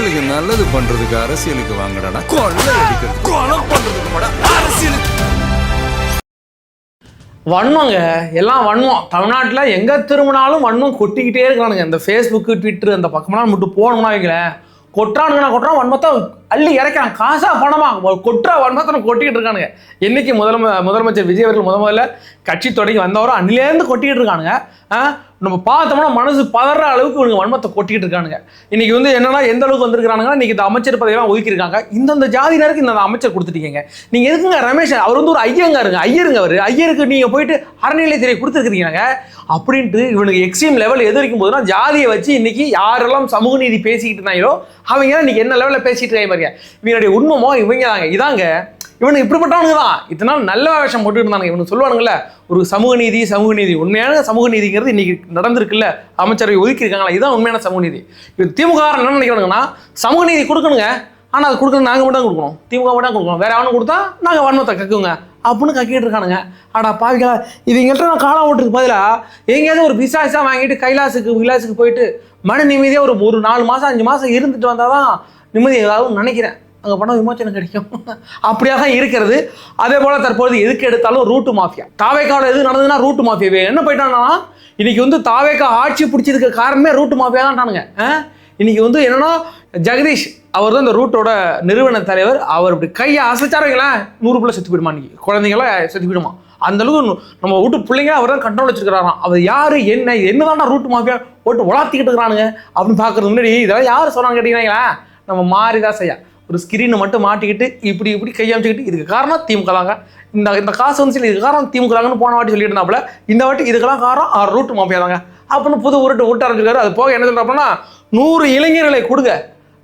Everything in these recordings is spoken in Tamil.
மக்களுக்கு நல்லது பண்றதுக்கு அரசியலுக்கு வாங்கடா, கொள்ளை அடிக்கிறது கொலை பண்றதுக்கு அரசியலுக்கு. வன்மங்க எல்லாம் வன்மம். தமிழ்நாட்டில் எங்கே திரும்பினாலும் வன்மம் கொட்டிக்கிட்டே இருக்கிறானுங்க. இந்த ஃபேஸ்புக்கு ட்விட்டர் அந்த பக்கமெல்லாம் மட்டும் போனோம்னா வைங்களேன், கொட்டுறான் வன்மத்தை அள்ளி இறக்கிறான். காசா பணமா கொட்டுற வன்மத்தை கொட்டிக்கிட்டு இருக்கானுங்க. என்னைக்கு முதலமைச்சர் விஜய் அவர்கள் முதல்ல கட்சி தொடங்கி வந்தவரோ அன்னிலேருந்து கொட்டிக்கிட்டு இருக்கானுங்க. நம்ம பார்த்தோம்னா மனசு பதற அளவுக்கு இவங்க வன்மத்தை கொட்டிக்கிட்டு இருக்கானுங்க. இன்னைக்கு என்னன்னா எந்த அளவுக்கு வந்திருக்கானுங்கன்னா, இன்னைக்கு இந்த அமைச்சர் பதவியெல்லாம் ஒதுக்கியிருக்காங்க. இந்த ஜாதியினருக்கு இந்த அமைச்சர் கொடுத்துட்டீங்க. நீங்க எதுக்குங்க ரமேஷ் அவர் ஒரு ஐயருங்க அவரு ஐயருக்கு நீங்க போயிட்டு அறநிலையத்துறை கொடுத்துருக்கீங்க அப்படின்ட்டு இவனுக்கு எக்ஸ்ட்ரீம் லெவல் எதிர்க்கும் போதுனா ஜாதியை வச்சு இன்னைக்கு யாரெல்லாம் சமூக நீதி பேசிக்கிட்டு இருந்தாங்களோ அவங்க இன்னைக்கு என்ன லெவலில் பேசிட்டு இருக்காங்க பாருங்க. இவனுடைய உண்மமோ இவங்க தாங்க. இதாங்க இவனுக்கு இப்படிப்பட்டவனுக்கு தான் இத்தனை நாள் நல்ல வேஷம் போட்டு இருந்தாங்க. இவனுக்கு சொல்லுவானுங்கல்ல ஒரு சமூக நீதி உண்மையான சமூக நீதிங்கிறது இன்னைக்கு நடந்திருக்குல்ல, அமைச்சரவை ஒதுக்கியிருக்காங்களா, இதுதான் உண்மையான சமூக நீதி. இது திமுக என்ன நினைக்கிறாங்கன்னா, சமூக நீதி கொடுக்கணுங்க, ஆனால் அது கொடுக்கணும் நாங்கள் மட்டும் கொடுக்கணும், திமுக மட்டும் கொடுக்கணும், வேற அவனு கொடுத்தா நாங்கள் வன்மத்தை கக்குங்க அப்படின்னு கக்கிட்டு இருக்கானுங்க. ஆடா பாவிகளா, இவங்கள்ட்ட நான் காலம் ஓட்டுறதுக்கு பதிலாக எங்கேயாவது ஒரு விசாரிச்சா வாங்கிட்டு கைலாசுக்கு போயிட்டு மன நிம்மதியாக ஒரு 4 மாதம் 5 மாதம் இருந்துட்டு வந்தால் தான் நிம்மதி ஏதாவது நினைக்கிறேன். அங்கே பணம் விமோச்சனம் கிடைக்கும். அப்படியாக தான் இருக்கிறது. அதே போல் தற்போது எதுக்கு எடுத்தாலும் ரூட்டு மாஃபியா. தாவேக்காவில் எது நடந்ததுன்னா ரூட்டு மாஃபியாவே என்ன போயிட்டான்னா, இன்னைக்கு தாவேக்கா ஆட்சி பிடிச்சதுக்கு காரணமே ரூட்டு மாஃபியா தான்ட்டானுங்க. இன்னைக்கு என்னன்னா ஜெகதீஷ் அவர் தான் இந்த ரூட்டோட நிறுவன தலைவர். அவர் இப்படி கையை அசைச்சாருங்களேன் 100 பிள்ளை செத்து போயிடுமா, இன்னைக்கு குழந்தைங்களாம் செத்து போயிடுமா. அந்த அளவுக்கு நம்ம வீட்டு பிள்ளைங்க அவர் தான் கண்ட்ரோல் வச்சிருக்கிறாராம். அவர் யாரு என்னதான்டா ரூட்டு மாஃபியா போட்டு வளர்த்திக்கிட்டு இருக்கிறானுங்க அப்படின்னு பார்க்கறது முன்னாடி இதெல்லாம் யார் சொன்னான்னு கேட்டீங்கன்னா, நம்ம மாறிதான் செய்ய ஒரு ஸ்கிரீனை மட்டும் மாட்டிக்கிட்டு இப்படி கையமைச்சிக்கிட்டு இதுக்கு காரணம் திமுக தாங்க, இந்த காசு வந்து இதுக்கு காரணம் திமுக தாங்கன்னு போன வாட்டி சொல்லிட்டு இருந்தாப்புல, இந்த வாட்டி இதுக்கெல்லாம் காரணம் ரூட்டு மாஃபியா தாங்க அப்படின்னு புது உருட்டு ஆரம்பிச்சிருக்காரு. அது போக என்ன சொல்றாப்புன்னா, 100 இளைஞர்களை கொடுங்க,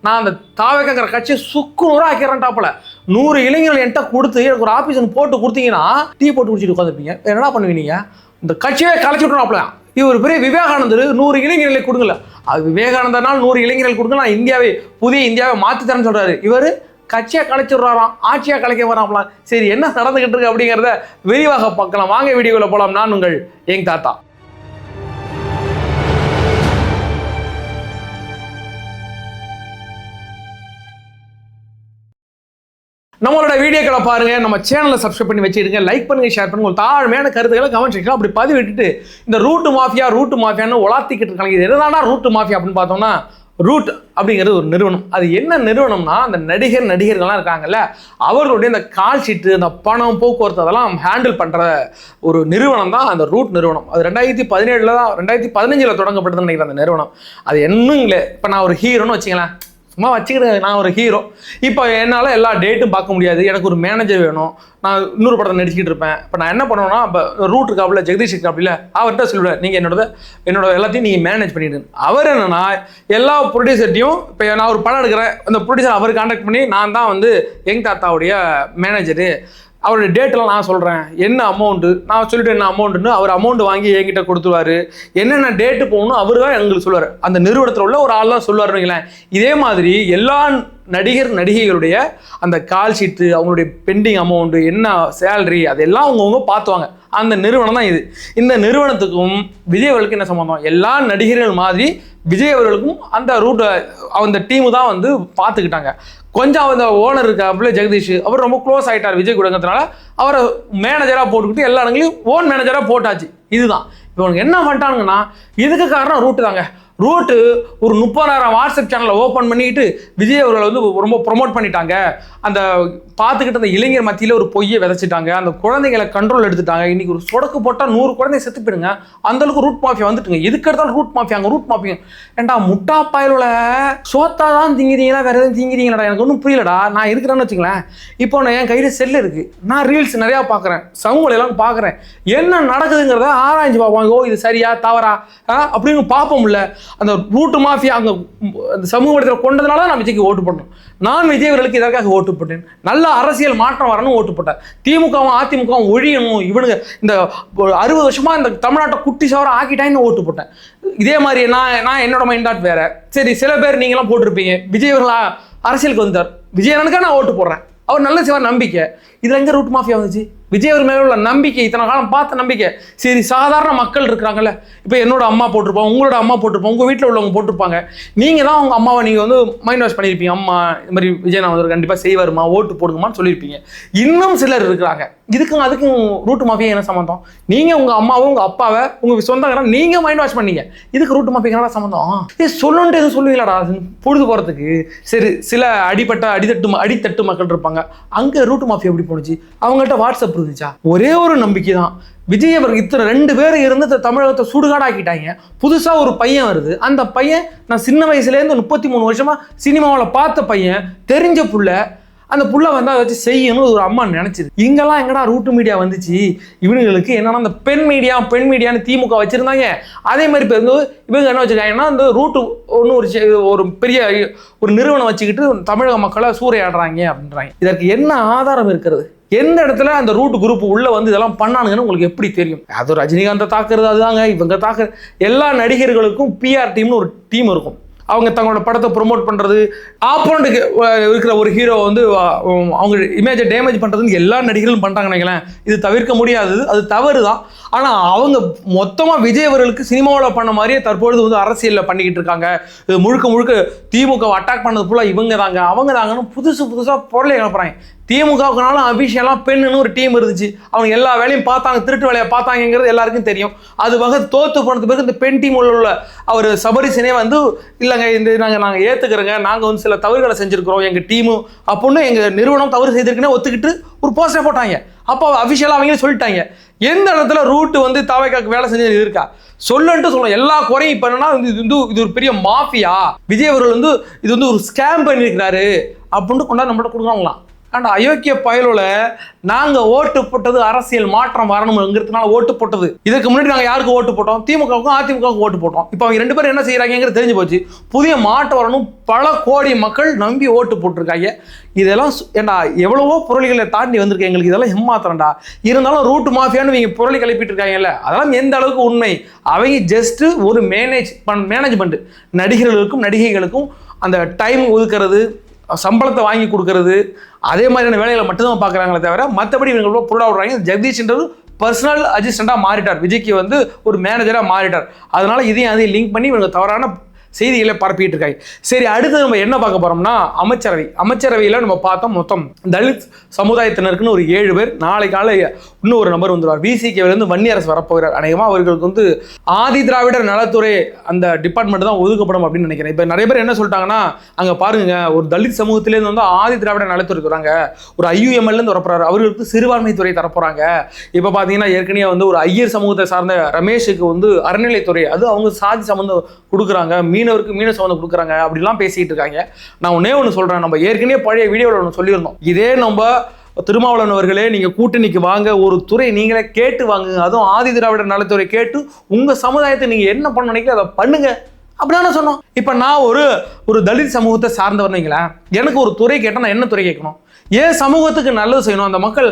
நான் அந்த தாவேக்காங்கிற கட்சியை சுக்குநூறாக ஆக்கிறேன்ட்டாப்புல. 100 இளைஞர்கள் என்கிட்ட கொடுத்து எனக்கு ஒரு ஆஃபீஸ் போட்டு கொடுத்தீங்கன்னா டீ போட்டு குடிச்சிட்டு உட்காந்துருப்பீங்க. என்னடா பண்ணுவீங்க, இந்த கட்சியே கலைச்சி விட்டுறாப்புல. இவர் பெரிய விவேகானந்தர் 100 இளைஞர்களை கொடுங்கல, அது விவேகானந்தர்னால் 100 இளைஞர்கள் கொடுங்க, நான் புதிய இந்தியாவை மாற்றித்தரேன்னு சொல்றாரு. இவர் கட்சியை கலைச்சி விடுறாராம், ஆட்சியாக கலைக்க வராங்களாம். சரி என்ன நடந்துகிட்டு இருக்கு அப்படிங்கிறத விரிவாக பார்க்கலாம் வாங்க, வீடியோவில் போகலாம். நான் உங்கள் எங் தாத்தா. நம்மளோட வீடியோக்களை பாருங்க, நம்ம சேனலை சப்ஸ்கிரைப் பண்ணி வச்சுடுங்க, லைக் பண்ணுங்க, ஷேர் பண்ணுங்க, ஒரு தாழ்மையான கருத்துக்களை கமெண்ட் செக்ஷன் அப்படி பதிவிட்டுட்டு இந்த ரூட்டு மாஃபியான்னு உலாத்திக்கிட்டு இருக்காங்க. இது என்னதானா ரூட்டு மாஃபியா அப்படின்னு பார்த்தோம்னா, ரூட் அப்படிங்கிறது ஒரு நிறுவனம். அது என்ன நிறுவனம்னா, அந்த நடிகர்கள்லாம் இருக்காங்கல்ல, அவர்களுடைய இந்த கால் ஷீட்டு, அந்த பணம், போக்குவரத்து அதெல்லாம் ஹேண்டில் பண்ணுற ஒரு நிறுவனம் தான் அந்த ரூட் நிறுவனம். அது 2015 தொடங்கப்பட்டதுன்னு நினைக்கிறேன் அந்த நிறுவனம். அது என்னும் இல்லை, இப்போ நான் ஒரு ஹீரோன்னு வச்சுங்களேன், சும்மா வச்சுக்கிட்டு நான் ஒரு ஹீரோ, இப்போ என்னால் எல்லா டேட்டும் பார்க்க முடியாது, எனக்கு ஒரு மேனேஜர் வேணும், நான் இன்னொரு படத்தை நடிச்சுக்கிட்டு இருப்பேன். இப்போ நான் என்ன பண்ணுவேன்னா, இப்போ ரூட் இருக்காப்புல ஜெகதீஷ் இருக்காப்புல, அவர்கிட்ட சொல்லுவேன், நீங்கள் என்னோட எல்லாத்தையும் நீங்கள் மேனேஜ் பண்ணிவிடுங்க. அவர் என்னன்னா எல்லா ப்ரொடியூசர்ட்டையும், இப்போ நான் ஒரு படம் எடுக்கிறேன், அந்த ப்ரொடியூசர் அவர் கான்டாக்ட் பண்ணி, நான் தான் எங் தாத்தாவுடைய மேனேஜரு, அவருடைய டேட்டெல்லாம் நான் சொல்கிறேன், என்ன அமௌண்ட்டு நான் சொல்லிட்டு என்ன அமௌண்ட்டுன்னு அவர் அமௌண்ட் வாங்கி என்கிட்ட கொடுத்துருவார். என்னென்ன டேட்டு போகணும் அவர் தான் எங்களுக்கு சொல்லுவார். அந்த நிறுவனத்தில் உள்ள ஒரு ஆள் தான் சொல்லுவாருங்களேன். இதே மாதிரி எல்லா நடிகைகளுடைய அந்த கால் ஷீட்டு, அவங்களுடைய பெண்டிங் அமௌண்ட்டு, என்ன சேலரி, அதெல்லாம் அவங்கவுங்க பார்த்துவாங்க. அந்த நிறுவனம் தான் இது. இந்த நிறுவனத்துக்கும் விஜய் அவர்களுக்கு என்ன சம்பந்தம்? எல்லா நடிகர்கள் மாதிரி விஜய் அவர்களுக்கும் அந்த ரூட்டை அந்த டீமு தான் பார்த்துக்கிட்டாங்க. கொஞ்சம் அந்த ஓனர் இருக்காப்புல ஜெகதீஷ், அவர் ரொம்ப க்ளோஸ் ஆகிட்டார் விஜய் கூடங்கிறதுனால அவரை மேனேஜராக போட்டுக்கிட்டு எல்லா இடங்களையும் ஓன் மேனேஜராக போட்டாச்சு. இதுதான் இப்போ உனக்கு என்ன பண்ணிட்டானுங்கன்னா, இதுக்கு காரணம் ரூட்டு தாங்க. ரூட்டு ஒரு 30,000 வாட்ஸ்அப் சேனலை ஓப்பன் பண்ணிட்டு விஜய் அவர்களை ரொம்ப ப்ரொமோட் பண்ணிட்டாங்க. அந்த பார்த்துக்கிட்டு அந்த இளைஞர் மத்தியில் ஒரு பொய்யை விதைச்சிட்டாங்க, அந்த குழந்தைங்களை கண்ட்ரோல் எடுத்துட்டாங்க. இன்னைக்கு ஒரு சொடக்கு போட்டால் 100 குழந்தை செத்து போயிடுங்க, அந்தளவுக்கு ரூட் மாஃபியா வந்துட்டுங்க. எதுக்கு எடுத்தாலும் ரூட் மாஃபியா. ஏண்டா முட்டா பயலோட சோத்தா தான் திங்கிறீங்களா, வேற எதுவும் திங்கிறீங்களா? எனக்கு ஒன்றும் புரியலடா. நான் இருக்கிறேன்னு வச்சுங்களேன், இப்போ நான் என் கையில் செல்லு இருக்குது, நான் ரீல்ஸ் நிறையா பார்க்குறேன், சமூகலாம் பார்க்குறேன், என்ன நடக்குதுங்கிறத ஆராய்ச்சி பார்ப்போம். ஓ இது சரியா தவறா அப்படின்னு பார்ப்போம்ல. அந்த ரூட்டு மாஃபியா அங்கே அந்த சமூக இடத்துல கொண்டதுனால நான் விஜய்க்கு ஓட்டு போடணும். நான் விஜய் அவர்களுக்கு இதற்காக ஓட்டு போட்டேன். நல்ல அரசியல் மாற்றம் வரணும் ஓட்டு போட்டேன். திமுகவும் அதிமுகவும் ஒழியணும், இவனுங்க இந்த 60 வருஷமா இந்த தமிழ்நாட்டை குட்டி சவரம் ஆக்கிட்டான்னு ஓட்டு போட்டேன். இதே மாதிரி நான் என்னோட மைண்ட் தாட் வேற. சரி, சில பேர் நீங்களாம் போட்டிருப்பீங்க, விஜய் அவர்களா அரசியலுக்கு வந்தார், விஜய் அண்ணனுக்கா நான் ஓட்டு போடுறேன், அவர் நல்ல சிவா நம்பிக்கை. இதில் எங்கே ரூட் மாஃபியா வந்துச்சு? விஜய் அவர் மேலே உள்ள நம்பிக்கை, இத்தனை காலம் பார்த்த நம்பிக்கை. சரி, சாதாரண மக்கள் இருக்கிறாங்கல்ல, இப்போ என்னோட அம்மா போட்டிருப்போம், உங்களோட அம்மா போட்டிருப்போம், உங்கள் வீட்டில் உள்ளவங்க போட்டிருப்பாங்க. நீங்கள் தான் உங்கள் அம்மாவை நீங்கள் வந்து மைண்ட் வாஷ் பண்ணியிருப்பீங்க. அம்மா இந்த மாதிரி விஜய் நான் வந்து கண்டிப்பாக செய்வாருமா, ஓட்டு போடுங்கம்மான்னு சொல்லியிருப்பீங்க. இன்னும் சிலர் இருக்கிறாங்க, இதுக்கும் அதுக்கும் ரூட்டு மாஃபியா என்ன சம்மந்தம்? நீங்கள் உங்கள் அம்மாவை, உங்கள் அப்பாவை, உங்கள் சொந்தக்காரன் நீங்கள் மைண்ட் வாஷ் பண்ணீங்க, இதுக்கு ரூட்டு மாஃபியா என்ன சம்மந்தம்? சொல்லணுன்ட்டு எதுவும் சொல்லுவீங்களாடா பொழுது போகிறதுக்கு? சரி, சில அடித்தட்டு மக்கள் இருப்பாங்க, அங்கே ரூட்டு மாஃபியா எப்படி போணுச்சு? அவங்கள்ட்ட வாட்ஸ்அப் இருந்துச்சா? ஒரே ஒரு நம்பிக்கை தான், விஜய் அவருக்கு இத்தனை 2 பேர் இருந்து தமிழகத்தை சுடுகாடாக்கிட்டாங்க. புதுசா ஒரு பையன் வருது, அந்த பையன் நான் சின்ன வயசுலேருந்து 33 வருஷமா சினிமாவில் பார்த்த பையன், தெரிஞ்ச புள்ள, அந்த புள்ள வந்து அதை வச்சு செய்யணும்னு ஒரு அம்மா நினைச்சிது. இங்கெல்லாம் எங்கடா ரூட்டு மீடியா வந்துச்சு? இவங்களுக்கு என்னன்னா அந்த பெண் மீடியான்னு திமுக வச்சிருந்தாங்க. அதே மாதிரி இப்போ வந்து இவங்க என்ன வச்சிருக்காங்கன்னா, இந்த ரூட்டு ஒரு பெரிய ஒரு நிறுவனம் வச்சுக்கிட்டு தமிழக மக்களை சூறையாடுறாங்க அப்படின்றாங்க. இதற்கு என்ன ஆதாரம் இருக்கிறது? எந்த இடத்துல அந்த ரூட் குரூப் உள்ள வந்து இதெல்லாம் பண்ணானுங்கன்னு உங்களுக்கு எப்படி தெரியும்? அது ரஜினிகாந்தை தாக்குறது, அதுதாங்க இவங்க தாக்குறது. எல்லா நடிகர்களுக்கும் பிஆர் டீம்னு ஒரு டீம் இருக்கும். அவங்க தங்களோட படத்தை ப்ரொமோட் பண்ணுறது, ஆப்போனண்ட்டுக்கு இருக்கிற ஒரு ஹீரோ வந்து அவங்க இமேஜை டேமேஜ் பண்ணுறதுன்னு எல்லா நடிகர்களும் பண்ணுறாங்கன்னு நினைக்கிறேன். இது தவிர்க்க முடியாதது, அது தவறு தான். ஆனால் அவங்க மொத்தமாக விஜய் அவர்களுக்கு சினிமாவில் பண்ண மாதிரியே தற்பொழுது வந்து அரசியலில் பண்ணிக்கிட்டு இருக்காங்க. இது முழுக்க திமுக அட்டாக் பண்ணது ஃபுல்லாக இவங்க தாங்க, அவங்க தாங்கன்னு புதுசாக பொருளை கிளப்புறாங்க. திமுகவுக்குனாலும் அபிஷேலாம் பெண்ணுன்னு ஒரு டீம் இருந்துச்சு, அவங்க எல்லா வேலையும் பார்த்தாங்க, திருட்டு வேலையை பார்த்தாங்கிறது எல்லாருக்கும் தெரியும். அது வகை தோற்று போனது பிறகு இந்த பெண் டீம் உள்ள அவர் சபரிசனே வந்து இல்லைங்க, இந்த நாங்கள் ஏற்றுக்கிறோங்க, நாங்கள் வந்து சில தவறுகளை செஞ்சுருக்கிறோம், எங்கள் டீமு அப்படின்னு எங்கள் நிறுவனம் தவறு செய்திருக்குன்னே ஒத்துக்கிட்டு ஒரு போஸ்டரை போட்டாங்க. அப்போ அபிஷியலாக அவங்களே சொல்லிட்டாங்க, எந்த இடத்துல ரூட்டு வந்து தாவேக்காக்கு வேலை செஞ்சது இருக்கா சொல்லுன்ட்டு சொல்லணும். எல்லா குறையும் இப்போ என்னன்னா, இது ஒரு பெரிய மாஃபியா, விஜய் அவர்கள் வந்து இது வந்து ஒரு ஸ்கேம் பண்ணியிருக்கிறாரு அப்படின்ட்டு கொண்டாந்து நம்மகிட்ட கொடுக்குறாங்களாம். அண்ட் அயோக்கிய பயலோல நாங்கள் ஓட்டு போட்டது அரசியல் மாற்றம் வரணுங்கிறதுனால ஓட்டு போட்டது. இதுக்கு முன்னாடி நாங்கள் யாருக்கு ஓட்டு போட்டோம்? திமுகவுக்கும் அதிமுகவுக்கும் ஓட்டு போட்டோம். இப்போ அவங்க 2 பேரும் என்ன செய்யறாங்கிறது தெரிஞ்சு போச்சு. புதிய மாற்றம் வரணும், பல கோடி மக்கள் நம்பி ஓட்டு போட்டிருக்காங்க. இதெல்லாம் ஏண்டா எவ்வளவோ பொருளிகளை தாண்டி வந்திருக்கு, எங்களுக்கு இதெல்லாம் ஏமாத்திரண்டா. இருந்தாலும் ரூட் மாஃபியான்னு நீங்கள் பொருளை கிளப்பிட்டு இருக்காங்கல்ல, அதெல்லாம் எந்த அளவுக்கு உண்மை? அவங்க ஜஸ்ட் ஒரு மேனேஜ்மெண்ட், நடிகர்களுக்கும் நடிகைகளுக்கும் அந்த டைம் ஒதுக்கிறது, சம்பளத்தை வாங்கி கொடுக்கறது, அதே மாதிரியான வேலைகளை மட்டும்தான் பார்க்குறாங்களே தவிர மற்றபடி இவங்க பொருளாக விடுறாங்க. ஜெகதீஷ்ன்றது பர்சனல் அசிஸ்டண்டாக மாறிட்டார், விஜய்க்கு வந்து ஒரு மேனேஜராக மாறிட்டார். அதனால இதையும் லிங்க் பண்ணி இவங்க தவறான செய்திகளை பரப்பிட்டு இருக்காங்க. சரி, அடுத்து நம்ம என்ன பார்க்க போறோம்னா அமைச்சரவையில் நம்ம பார்த்தோம், மொத்தம் தலித் சமுதாயத்தினருக்குன்னு ஒரு 7 பேர். நாளை காலை இன்னும் ஒரு நபர் வந்துடுவார், விசிகேவிலிருந்து வன்னியரசு வரப்போகிறார். அநேகமாக அவர்களுக்கு வந்து ஆதி திராவிடர் நலத்துறை அந்த டிபார்ட்மெண்ட் தான் ஒதுக்கப்படும் அப்படின்னு நினைக்கிறேன். இப்போ நிறைய பேர் என்ன சொல்லிட்டாங்கன்னா, அங்கே பாருங்க, ஒரு தலித் சமூகத்திலேருந்து வந்து ஆதி திராவிடர் நலத்துறை தராங்க, ஒரு IUML வரப்போறாரு, அவர்களுக்கு சிறுபான்மை துறை தரப்போறாங்க. இப்போ பார்த்தீங்கன்னா ஏற்கனவே வந்து ஒரு ஐயர் சமூகத்தை சார்ந்த ரமேஷுக்கு வந்து அறநிலைத்துறை, அது அவங்க சாதி சம்பந்தம் கொடுக்குறாங்க, மீனவருக்கு மீன சம்பந்தம் கொடுக்குறாங்க, அப்படிலாம் பேசிக்கிட்டு இருக்காங்க. நான் ஒன்னே ஒன்று சொல்கிறேன், நம்ம ஏற்கனவே பழைய வீடியோவில் ஒன்று சொல்லியிருந்தோம், இதே நம்ம திருமாவளவன் அவர்களே நீங்கள் கூட்டணிக்கு வாங்க, ஒரு துறை நீங்களே கேட்டு வாங்க, அதுவும் ஆதி திராவிடர் நலத்துறை கேட்டு உங்கள் சமுதாயத்தை நீங்கள் என்ன பண்ண நினைக்கிறீங்க அதை பண்ணுங்க அப்படின்னா சொன்னோம். இப்போ நான் ஒரு தலித் சமூகத்தை சார்ந்தவர்னீங்களா, எனக்கு ஒரு துறை கேட்டால் நான் என்ன துறை கேட்கணும்? ஏன் சமூகத்துக்கு நல்லது செய்யணும்? அந்த மக்கள்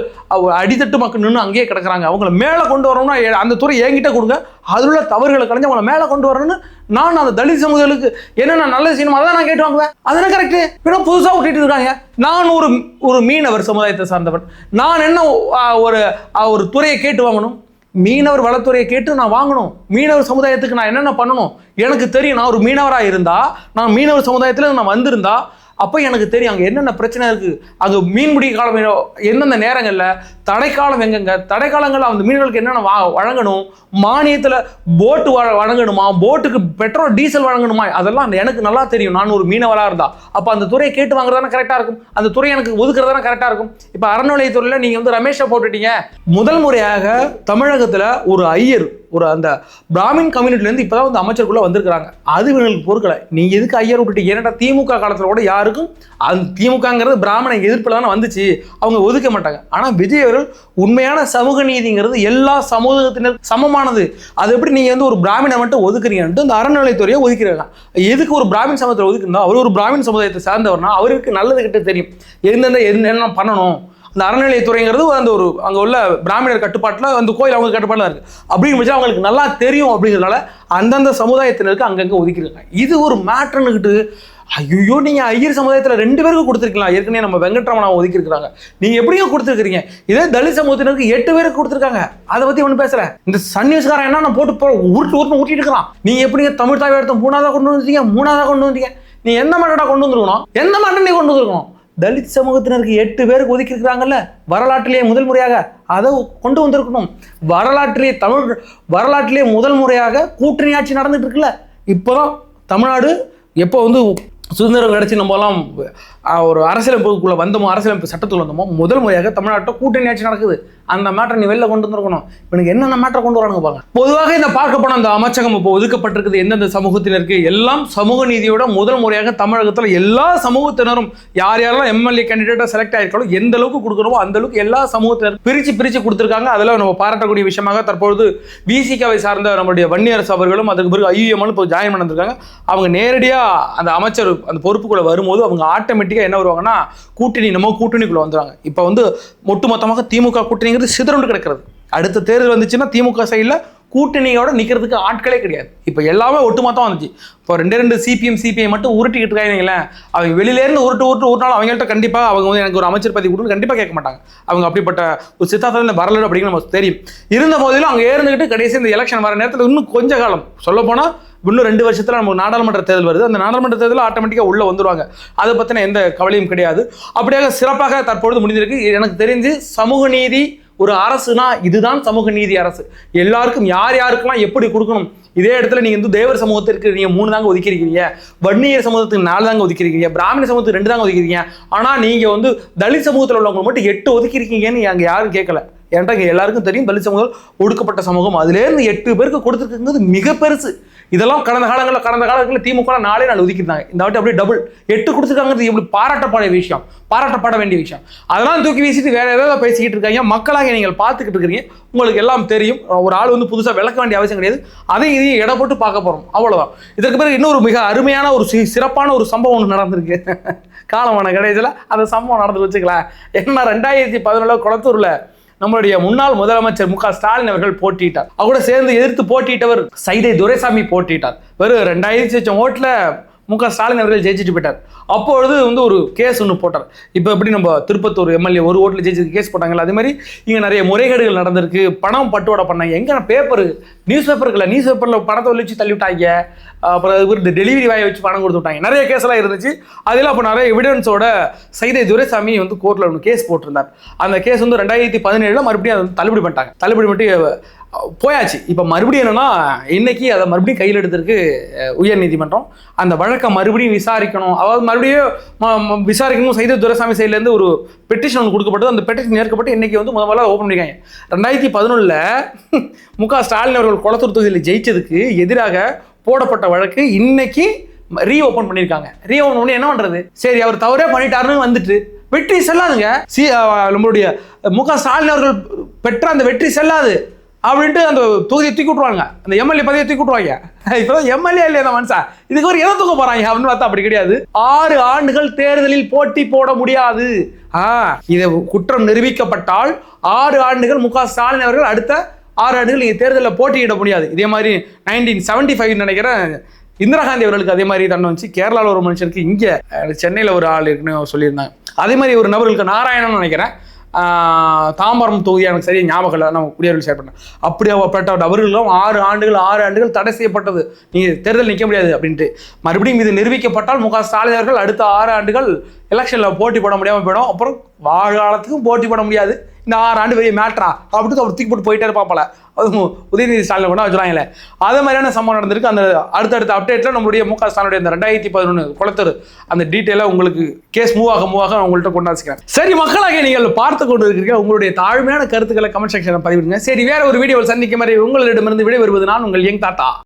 அடித்தட்டு மக்கள் நின்று அங்கேயே கிடக்குறாங்க, அவங்கள மேலே கொண்டு வரணும்னா அந்த துறை என்கிட்ட கொடுங்க, அதில் உள்ள தவறுகளை கலைஞ்சு அவங்கள மேலே கொண்டு வரணும்னு நான் அந்த தலித் சமூகங்களுக்கு என்னென்ன நல்லது செய்யணுமோ அதான் நான் கேட்டு வாங்குவேன். அதெல்லாம் கரெக்டு. இப்போ புதுசாக விட்டுட்டு இருக்காங்க. நான் ஒரு மீனவர் சமுதாயத்தை சார்ந்தவன், நான் என்ன ஒரு துறையை கேட்டு வாங்கணும்? மீனவர் வளத்துறையை கேட்டு நான் வாங்கணும். மீனவர் சமுதாயத்துக்கு நான் என்னென்ன பண்ணணும் எனக்கு தெரியும். நான் ஒரு மீனவராக இருந்தா, நான் மீனவர் சமுதாயத்தில் நான் வந்திருந்தா, அப்போ எனக்கு தெரியும் அங்கே என்னென்ன பிரச்சனை இருக்குது, அங்கே மீன்பிடி காலம் எந்தெந்த நேரங்களில், தடைக்காலம் எங்கெங்க, தடைக்காலங்களில் அந்த மீனவர்களுக்கு என்னென்ன வழங்கணும், மானியத்தில் போட்டு வழங்கணுமா, போட்டுக்கு பெட்ரோல் டீசல் வழங்கணுமா, அதெல்லாம் எனக்கு நல்லா தெரியும். நான் ஒரு மீனவராக இருந்தா அப்போ அந்த துறையை கேட்டு வாங்குறதானே கரெக்டாக இருக்கும், அந்த துறையை எனக்கு ஒதுக்குறதானே கரெக்டாக இருக்கும். இப்போ அறநிலையத்துறையில் நீங்கள் வந்து ரமேஷை போட்டுட்டீங்க. முதல் முறையாக தமிழகத்தில் ஒரு ஐயர், அந்த பிராமின் கம்யூனிட்டிலேருந்து இப்போ தான் வந்து அமைச்சருக்குள்ளே வந்திருக்கிறாங்க. அது இவங்களுக்கு பொறுக்கலை. நீங்கள் எதுக்கு ஐயர் விட்டுட்டு? ஏன்னா திமுக காலத்தில் கூட யாருக்கும் அந்த திமுகங்கிறது பிராமண எதிர்ப்பில் தானே வந்துச்சு, அவங்க ஒதுக்க மாட்டாங்க. ஆனால் விஜய் அவர்கள் உண்மையான சமூக நீதிங்கிறது எல்லா சமூகத்தினர் சமமானது. அது எப்படி நீங்கள் வந்து ஒரு பிராமணை மட்டும் ஒதுக்குறீங்கன்ட்டு இந்த அறநிலைத்துறையை ஒதுக்கிறாங்க. எதுக்கு ஒரு பிராமின் சமூகத்தில் ஒதுக்குறா? அவர் ஒரு பிராமின் சமுதாயத்தை சார்ந்தவர்னா அவருக்கு நல்லது கிட்ட தெரியும், என்னென்ன பண்ணணும். இந்த அறநிலையத்துறைங்கிறது அங்கே உள்ள பிராமணர் கட்டுப்பாட்டில், அந்த கோயில் அவங்க கட்டுப்பாட்டில் இருக்குது. அப்படிங்கிற அவங்களுக்கு நல்லா தெரியும். அப்படிங்கிறதுனால அந்தந்த சமுதாயத்தினருக்கு அங்கங்கே ஒதுக்கிருக்காங்க. இது ஒரு மேட்டர்னுக்கிட்டு ஐயோ நீங்க ஐயர் சமுதாயத்துல 2 பேருக்கு கொடுத்துருக்கலாம். ஏற்கனவே நம்ம வெங்கட்ரமணா ஒதுக்கி இருக்காங்க, நீங்க எப்படியும் கொடுத்துருக்கீங்க. இதே தலித் சமூகத்தினருக்கு 8 பேருக்கு கொடுத்துருக்காங்க. அதை பத்தி ஒண்ணு பேசுறேன். இந்த சன் நியூஸ்காரன் என்ன போட்டு ஊட்டிட்டு இருக்கான். நீங்க எப்படிங்க தமிழ் தாய் எடுத்து 3ஆவதா கொண்டு வந்தீங்க, 3ஆவதா கொண்டு வந்தீங்க. நீ எந்த மாட்டா கொண்டு வந்துருக்கணும், எந்த மாட்டம் நீ கொண்டு வந்துருக்கணும். தலித் சமூகத்தினருக்கு 8 பேருக்கு ஒதுக்கி இருக்கிறாங்கல்ல, வரலாற்றிலேயே முதல் முறையாக அதை கொண்டு வந்திருக்கணும். வரலாற்றிலேயே முதல் முறையாக கூட்டணி ஆட்சி நடந்துட்டு இருக்குல்ல. இப்போதான் தமிழ்நாடு எப்போ சுதந்திரம் கிடைச்சி நம்மலாம் ஒரு அரசியலமைப்புக்குள்ள வந்தோமோ, அரசியலமைப்பு சட்டத்துக்குள்ள வந்தோமோ, முதல் முறையாக தமிழ்நாட்டில் கூட்டணி ஆட்சி நடக்குது. அந்த மேட்டரை நீ வெளில கொண்டு வந்துருக்கணும். இப்போ என்னென்ன மேட்டரை கொண்டு வரானுங்க பாருங்க. பொதுவாக இந்த பார்க்க போன அந்த அமைச்சகம் இப்போ ஒதுக்கப்பட்டிருக்குது எந்தெந்த சமூகத்தினருக்கு, எல்லாம் சமூக நீதியோட முதல் முறையாக தமிழகத்தில் எல்லா சமூகத்தினரும் யார் யாரெல்லாம் எம்எல்ஏ கேண்டிடேட்டா செலக்ட் ஆயிருக்காலும் எந்த அளவுக்கு கொடுக்கணுமோ அந்த அளவுக்கு எல்லா சமூகத்தினரும் பிரிச்சு கொடுத்துருக்காங்க. அதெல்லாம் நம்ம பாராட்டக்கூடிய விஷயமாக தற்பொழுது விசிகாவை சார்ந்த நம்மளுடைய வன்னியரசு அவர்களும் அதுக்கு பிறகு ஐயுஎம்எல் இப்போ ஜாயின் பண்ணிருக்காங்க. அவங்க நேரடியாக அந்த அமைச்சர் அந்த பொறுப்புக்குள்ள வரும்போது அவங்க ஆட்டோமேட்டிக்காக என்ன வருவாங்கன்னா கூட்டணிக்குள்ள வந்துடுவாங்க. இப்போ ஒட்டுமொத்தமாக திமுக கூட்டணிங்கிறது சிதறண்டு கிடக்கிறது. அடுத்த தேர்தல் வந்துச்சுன்னா திமுக சைடில் கூட்டணியோட நிற்கிறதுக்கு ஆட்களே கிடையாது. இப்போ எல்லாமே ஒட்டுமொத்தம் வந்துச்சு. இப்போ 2 சிபிஐ மட்டும் உருட்டிக்கிட்டு இருக்காங்களேன். அவங்க வெளியிலேருந்து உருட்டினாலும் அவங்கள்ட்ட கண்டிப்பாக அவங்க எனக்கு ஒரு அமைச்சர் பதவி கொடுத்து கண்டிப்பாக கேட்க மாட்டாங்க. அவங்க அப்படிப்பட்ட ஒரு சித்தாந்தத்தில் வரல அப்படிங்கிற நமக்கு தெரியும். இருந்த போதிலும் அவங்க ஏறிந்துக்கிட்டு கடைசி இந்த எலெக்ஷன் வர நேரத்தில் இன்னும் கொஞ்ச காலம் சொல்லப்போனால் இன்னும் 2 வருஷத்துல நமக்கு நாடாளுமன்ற தேர்தல் வருது. அந்த நாடாளுமன்ற தேர்தல் ஆட்டோமேட்டிக்காக உள்ள வந்துருவாங்க. அதை பற்றின எந்த கவலையும் கிடையாது. அப்படியாக சிறப்பாக தற்பொழுது முடிந்திருக்கு. எனக்கு தெரிஞ்சு சமூக நீதி ஒரு அரசுனா இதுதான் சமூக நீதி அரசு. எல்லாருக்கும் யாருக்கெல்லாம் எப்படி கொடுக்கணும். இதே இடத்துல நீங்க தேவர் சமூகத்திற்கு நீங்க 3 தாங்க ஒதுக்கிருக்கீங்க, வன்னியர் சமூகத்துக்கு 4 தாங்க ஒதுக்கிருக்கீங்க, பிராமண சமூகத்துக்கு 2 தாங்க ஒதுக்கிருக்கீங்க. ஆனா நீங்க தலித் சமூகத்தில் உள்ளவங்க மட்டும் 8 ஒதுக்கிருக்கீங்கன்னு அங்க யாரும் கேட்கல. ஏன்டா இங்க எல்லாருக்கும் தெரியும் தலித் சமூகம் ஒடுக்கப்பட்ட சமூகம். அதுல இருந்து 8 பேருக்கு கொடுத்துருக்குங்கிறது மிக பெருசு. இதெல்லாம் கடந்த காலங்களில் திமுக 4 ஒதுக்கிருந்தாங்க. இந்த வாட்டி அப்படியே டபுள் 8 கொடுத்துருக்காங்கிறது எப்படி பாராட்டப்பட வேண்டிய விஷயம். அதெல்லாம் தூக்கி வீசிட்டு வேற ஏதாவது பேசிக்கிட்டு இருக்காங்க. மக்களாக நீங்கள் பார்த்துக்கிட்டு இருக்கிறீங்க, உங்களுக்கு எல்லாம் தெரியும். ஒரு ஆள் புதுசாக விளக்க வேண்டிய அவசியம் கிடையாது. இதையும் எடை போட்டு பார்க்க போறோம், அவ்வளவுதான். இதற்கு பிறகு இன்னொரு மிக அருமையான ஒரு சிறப்பான ஒரு சம்பவம் ஒன்று நடந்திருக்கு. காலமான கடைசியில் அந்த சம்பவம் நடந்து வச்சுக்கலாம். என்ன 2017 குளத்தூர்ல நம்மளுடைய முன்னாள் முதலமைச்சர் மு க ஸ்டாலின் அவர்கள் போட்டியிட்டார். கூட சேர்ந்து எதிர்த்து போட்டியிட்டவர் சைதை துரைசாமி போட்டியிட்டார். வெறும் 2000 ஓட்டுல மு க ஸ்டாலின் அவர்கள் ஜெயிச்சுட்டு போயிட்டார். அப்பொழுது ஒரு கேஸ் ஒன்று போட்டார். இப்போ எப்படி நம்ம திருப்பத்தூர் எம்எல்ஏ 1 ஓட்டில் ஜெயிச்சு கேஸ் போட்டாங்கல்ல, அதே மாதிரி இங்கே நிறைய முறைகேடுகள் நடந்திருக்கு. பணம் பட்டுவாடை பண்ணாங்க. எங்கே நியூஸ் பேப்பரில் பணத்தை வச்சு தள்ளி விட்டாங்க. அப்புறம் அது டெலிவரி வாயை வச்சு பணம் கொடுத்து விட்டாங்க. நிறைய கேஸ்லாம் இருந்துச்சு. அதில் அப்போ நிறைய எவிடன்ஸோட சைதை துரைசாமி கோர்ட்டில் ஒன்று கேஸ் போட்டிருந்தார். அந்த கேஸ் 2017 மறுபடியும் அதை தள்ளுபடி பண்ணிட்டு போயாச்சு. இப்போ மறுபடியும் என்னன்னா இன்னைக்கு அதை மறுபடியும் கையில் எடுத்திருக்கு உயர் நீதிமன்றம். அந்த வழக்கை மறுபடியும் விசாரிக்கணும். அதாவது மறுபடியும் விசாரிக்கணும். சைதை துரைசாமி சைட்லேருந்து ஒரு பெட்டிஷன் ஒன்று கொடுக்கப்பட்டது. அந்த பெட்டிஷன் ஏற்கப்பட்டு இன்னைக்கு முதல்ல ஓப்பன் பண்ணிருக்காங்க. 2011 மு க ஸ்டாலின் அவர்கள் குளத்தூர் தொகுதியில் ஜெயிச்சதுக்கு எதிராக போடப்பட்ட வழக்கு இன்னைக்கு ரீஓப்பன் பண்ணியிருக்காங்க. ரீஓப்பன் பண்ணி என்ன பண்றது? சரி, அவர் தவறே பண்ணிட்டாருன்னு வந்துட்டு வெற்றி செல்லாதுங்க. நம்மளுடைய மு க ஸ்டாலின் அவர்கள் பெற்ற அந்த வெற்றி செல்லாது அப்படின்ட்டு அந்த தொகுதியை தூக்கி விட்டுருவாங்க. அந்த எம்எல்ஏ பதவியை தூக்கி விட்டுருவாங்க. இப்போதான் எம்எல்ஏ இல்லையா அந்த மனுஷா, இதுக்கு ஒரு எதை தூக்க போறாங்க அப்படின்னு பார்த்தா அப்படி கிடையாது. 6 ஆண்டுகள் தேர்தலில் போட்டி போட முடியாது. இதை குற்றம் நிரூபிக்கப்பட்டால் 6 ஆண்டுகள் மு க ஸ்டாலின் அவர்கள் அடுத்த 6 ஆண்டுகள் நீங்க தேர்தலில் போட்டியிட முடியாது. இதே மாதிரி 1975 நினைக்கிறேன் இந்திரா காந்தி அவர்களுக்கு அதே மாதிரி தண்டனை வந்துச்சு. கேரளாவில் ஒரு மனுஷனுக்கு, இங்கே சென்னையில் ஒரு ஆள் இருக்குன்னு சொல்லியிருந்தாங்க. அதே மாதிரி ஒரு நபர்களுக்கு நாராயணன் நினைக்கிறேன் தாம்பரம் தொகுதியாக எனக்கு சரியாக ஞாபகம் இல்லை, நான் குடியரசு ஷேர் பண்ணேன். அப்படியாப்பட்ட அவர்களும் 6 ஆண்டுகள் தடை செய்யப்பட்டது. நீங்கள் தேர்தல் நிற்க முடியாது அப்படின்ட்டு. மறுபடியும் இது நிரூபிக்கப்பட்டால் மு க ஸ்டாலின் அவர்கள் அடுத்த 6 ஆண்டுகள் எலெக்ஷனில் போட்டி போட முடியாமல் போயிடும். அப்புறம் வாழ்காலத்துக்கும் போட்டி போட முடியாது. இந்த 6 ஆண்டு பெரிய மேட்ரா அப்படின்னு அவர் தூக்கி போட்டு போயிட்டே இருப்பாப்பல. அது உதயநிதி ஸ்டாலின் கூட வச்சுருவாங்களே. அதே மாதிரியான சம்பவம் நடந்திருக்கு. அந்த அடுத்தடுத்த அப்டேட்டில் நம்மளுடைய மு க ஸ்டாலினுடைய இந்த 2011 குளத்தூர் அந்த டீட்டெயிலாக உங்களுக்கு கேஸ் மூவ் ஆக உங்கள்கிட்ட கொண்டு வச்சுக்கிறேன். சரி மக்களாக நீங்கள் பார்த்து கொண்டு இருக்கிறீங்க. உங்களுடைய தாழ்மையான கருத்துக்களை கமெண்ட் செக்ஷனில் பதிவிடுங்க. சரி, வேற ஒரு வீடியோவில் சந்திக்கும் வரை உங்களிடமிருந்து விடைபெறுவது நான் உங்கள் யங் தாத்தா.